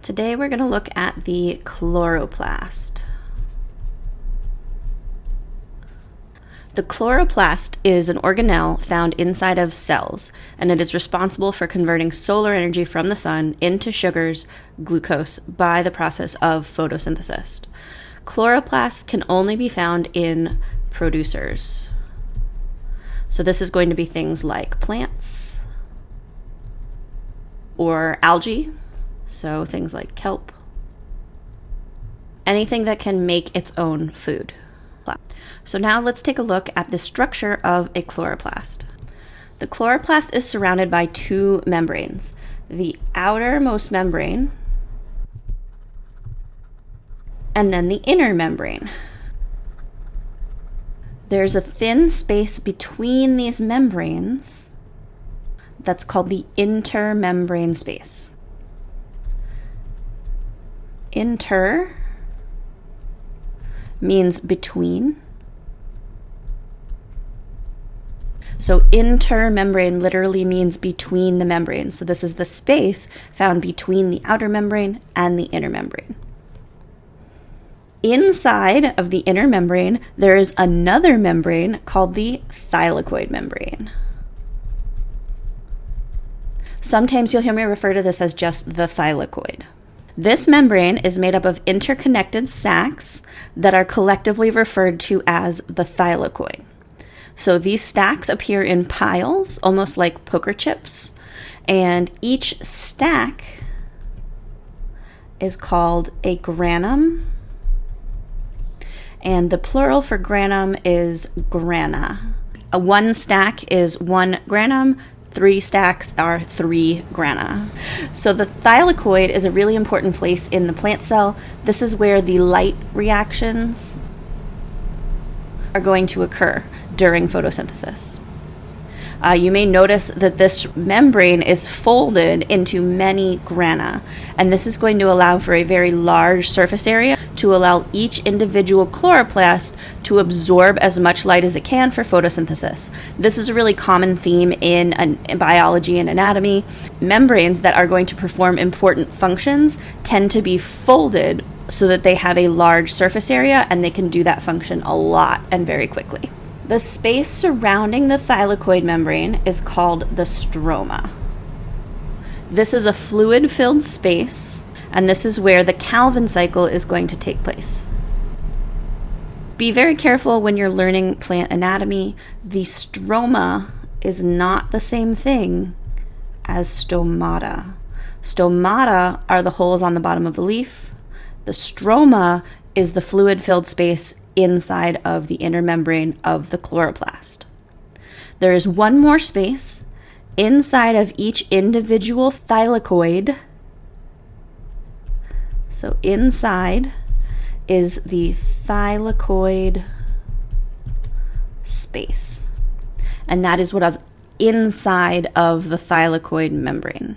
Today we're going to look at the chloroplast. The chloroplast is an organelle found inside of cells, and it is responsible for converting solar energy from the sun into sugars, glucose, by the process of photosynthesis. Chloroplasts can only be found in producers. So this is going to be things like plants or algae, so things like kelp, anything that can make its own food. So now let's take a look at the structure of a chloroplast. The chloroplast is surrounded by two membranes, the outermost membrane and then the inner membrane. There's a thin space between these membranes that's called the intermembrane space. Inter means between. So intermembrane literally means between the membranes. So this is the space found between the outer membrane and the inner membrane. Inside of the inner membrane, there is another membrane called the thylakoid membrane. Sometimes you'll hear me refer to this as just the thylakoid. This membrane is made up of interconnected sacs that are collectively referred to as the thylakoid. So these stacks appear in piles, almost like poker chips, and each stack is called a granum, and the plural for granum is grana. One stack is one granum, 3 stacks are 3 grana. So the thylakoid is a really important place in the plant cell. This is where the light reactions are going to occur during photosynthesis. You may notice that this membrane is folded into many grana, and this is going to allow for a very large surface area to allow each individual chloroplast to absorb as much light as it can for photosynthesis. This is a really common theme in biology and anatomy. Membranes that are going to perform important functions tend to be folded so that they have a large surface area and they can do that function a lot and very quickly. The space surrounding the thylakoid membrane is called the stroma. This is a fluid-filled space, and this is where the Calvin cycle is going to take place. Be very careful when you're learning plant anatomy. The stroma is not the same thing as stomata. Stomata are the holes on the bottom of the leaf. The stroma is the fluid-filled space inside of the inner membrane of the chloroplast. There is one more space inside of each individual thylakoid. So inside is the thylakoid space, and that is what is inside of the thylakoid membrane.